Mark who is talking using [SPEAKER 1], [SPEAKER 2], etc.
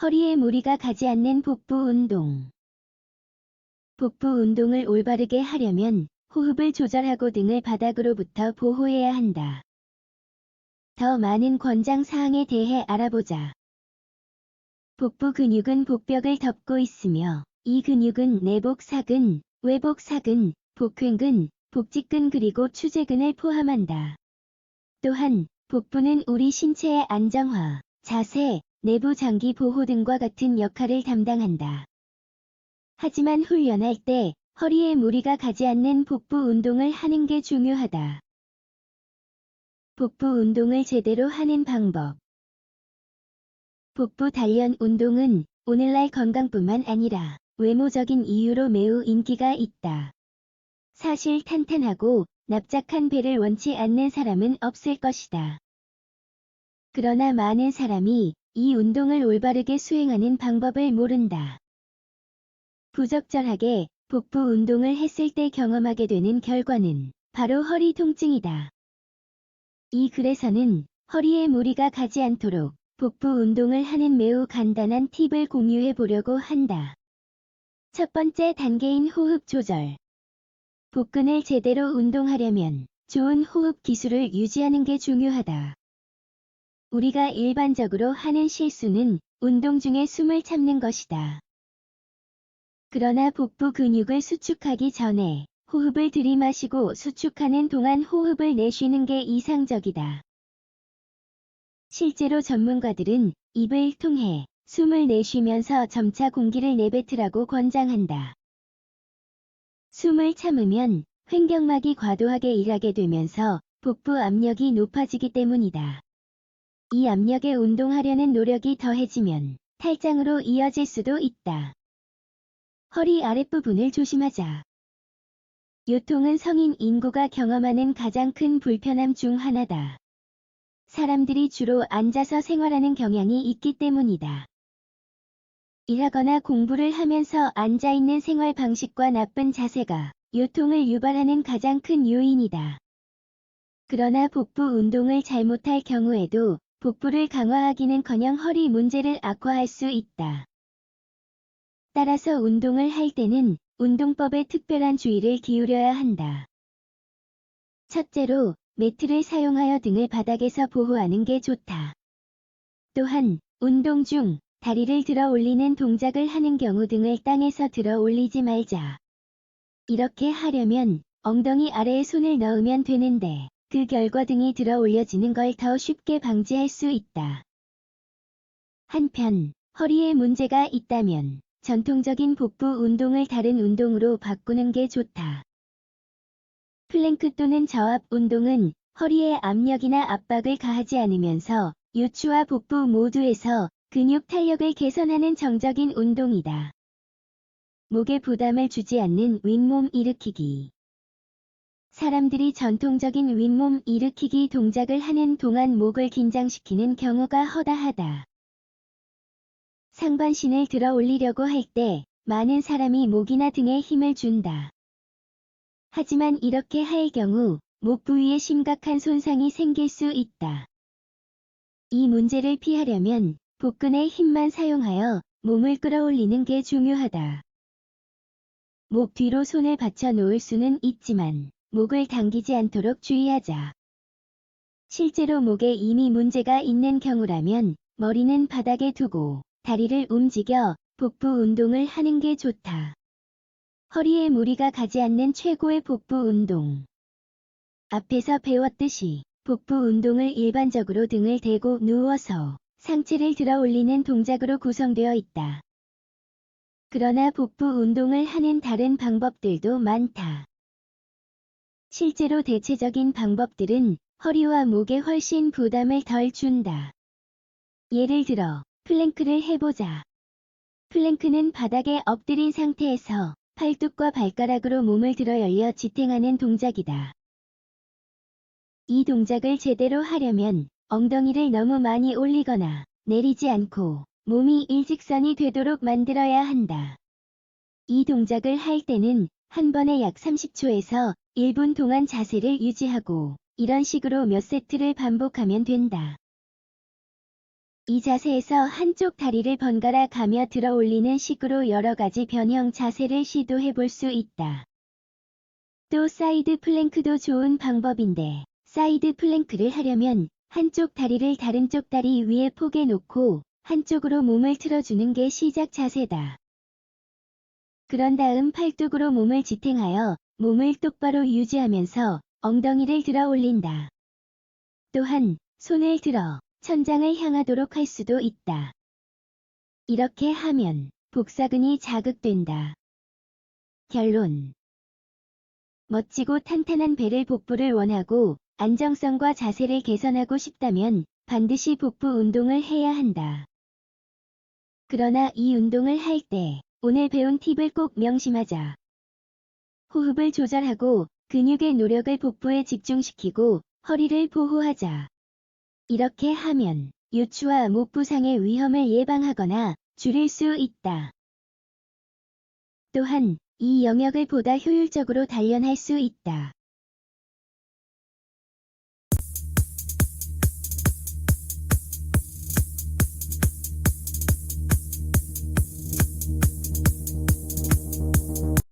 [SPEAKER 1] 허리에 무리가 가지 않는 복부 운동. 복부 운동을 올바르게 하려면 호흡을 조절하고 등을 바닥으로부터 보호해야 한다. 더 많은 권장 사항에 대해 알아보자. 복부 근육은 복벽을 덮고 있으며 이 근육은 내복사근, 외복사근, 복횡근, 복직근 그리고 추제근을 포함한다. 또한 복부는 우리 신체의 안정화, 자세, 내부 장기 보호 등과 같은 역할을 담당한다. 하지만 훈련할 때 허리에 무리가 가지 않는 복부 운동을 하는 게 중요하다. 복부 운동을 제대로 하는 방법. 복부 단련 운동은 오늘날 건강뿐만 아니라 외모적인 이유로 매우 인기가 있다. 사실 탄탄하고 납작한 배를 원치 않는 사람은 없을 것이다. 그러나 많은 사람이 이 운동을 올바르게 수행하는 방법을 모른다. 부적절하게 복부 운동을 했을 때 경험하게 되는 결과는 바로 허리 통증이다. 이 글에서는 허리에 무리가 가지 않도록 복부 운동을 하는 매우 간단한 팁을 공유해 보려고 한다. 첫 번째 단계인 호흡 조절. 복근을 제대로 운동하려면 좋은 호흡 기술을 유지하는 게 중요하다. 우리가 일반적으로 하는 실수는 운동 중에 숨을 참는 것이다. 그러나 복부 근육을 수축하기 전에 호흡을 들이마시고 수축하는 동안 호흡을 내쉬는 게 이상적이다. 실제로 전문가들은 입을 통해 숨을 내쉬면서 점차 공기를 내뱉으라고 권장한다. 숨을 참으면 횡격막이 과도하게 일하게 되면서 복부 압력이 높아지기 때문이다. 이 압력에 운동하려는 노력이 더해지면 탈장으로 이어질 수도 있다. 허리 아랫부분을 조심하자. 요통은 성인 인구가 경험하는 가장 큰 불편함 중 하나다. 사람들이 주로 앉아서 생활하는 경향이 있기 때문이다. 일하거나 공부를 하면서 앉아있는 생활 방식과 나쁜 자세가 요통을 유발하는 가장 큰 요인이다. 그러나 복부 운동을 잘못할 경우에도 복부를 강화하기는커녕 허리 문제를 악화할 수 있다. 따라서 운동을 할 때는 운동법에 특별한 주의를 기울여야 한다. 첫째로 매트를 사용하여 등을 바닥에서 보호하는 게 좋다. 또한 운동 중 다리를 들어 올리는 동작을 하는 경우 등을 땅에서 들어 올리지 말자. 이렇게 하려면 엉덩이 아래에 손을 넣으면 되는데 그 결과 등이 들어 올려지는 걸 더 쉽게 방지할 수 있다. 한편 허리에 문제가 있다면 전통적인 복부 운동을 다른 운동으로 바꾸는 게 좋다. 플랭크 또는 저압 운동은 허리에 압력이나 압박을 가하지 않으면서 요추와 복부 모두에서 근육 탄력을 개선하는 정적인 운동이다. 목에 부담을 주지 않는 윗몸 일으키기. 사람들이 전통적인 윗몸 일으키기 동작을 하는 동안 목을 긴장시키는 경우가 허다하다. 상반신을 들어 올리려고 할 때 많은 사람이 목이나 등에 힘을 준다. 하지만 이렇게 할 경우 목 부위에 심각한 손상이 생길 수 있다. 이 문제를 피하려면 복근의 힘만 사용하여 몸을 끌어올리는 게 중요하다. 목 뒤로 손을 받쳐 놓을 수는 있지만 목을 당기지 않도록 주의하자. 실제로 목에 이미 문제가 있는 경우라면 머리는 바닥에 두고 다리를 움직여 복부 운동을 하는 게 좋다. 허리에 무리가 가지 않는 최고의 복부 운동. 앞에서 배웠듯이 복부 운동을 일반적으로 등을 대고 누워서 상체를 들어 올리는 동작으로 구성되어 있다. 그러나 복부 운동을 하는 다른 방법들도 많다. 실제로 대체적인 방법들은 허리와 목에 훨씬 부담을 덜 준다. 예를 들어 플랭크를 해보자. 플랭크는 바닥에 엎드린 상태에서 팔뚝과 발가락으로 몸을 들어 열려 지탱하는 동작이다. 이 동작을 제대로 하려면 엉덩이를 너무 많이 올리거나 내리지 않고 몸이 일직선이 되도록 만들어야 한다. 이 동작을 할 때는 한 번에 약 30초에서 1분 동안 자세를 유지하고 이런 식으로 몇 세트를 반복하면 된다. 이 자세에서 한쪽 다리를 번갈아 가며 들어 올리는 식으로 여러 가지 변형 자세를 시도해 볼 수 있다. 또 사이드 플랭크도 좋은 방법인데, 사이드 플랭크를 하려면 한쪽 다리를 다른 쪽 다리 위에 포개 놓고 한쪽으로 몸을 틀어주는 게 시작 자세다. 그런 다음 팔뚝으로 몸을 지탱하여 몸을 똑바로 유지하면서 엉덩이를 들어 올린다. 또한 손을 들어 천장을 향하도록 할 수도 있다. 이렇게 하면 복사근이 자극된다. 결론. 멋지고 탄탄한 배를 복부를 원하고 안정성과 자세를 개선하고 싶다면 반드시 복부 운동을 해야 한다. 그러나 이 운동을 할 때 오늘 배운 팁을 꼭 명심하자. 호흡을 조절하고 근육의 노력을 복부에 집중시키고 허리를 보호하자. 이렇게 하면 요추와 목 부상의 위험을 예방하거나 줄일 수 있다. 또한 이 영역을 보다 효율적으로 단련할 수 있다.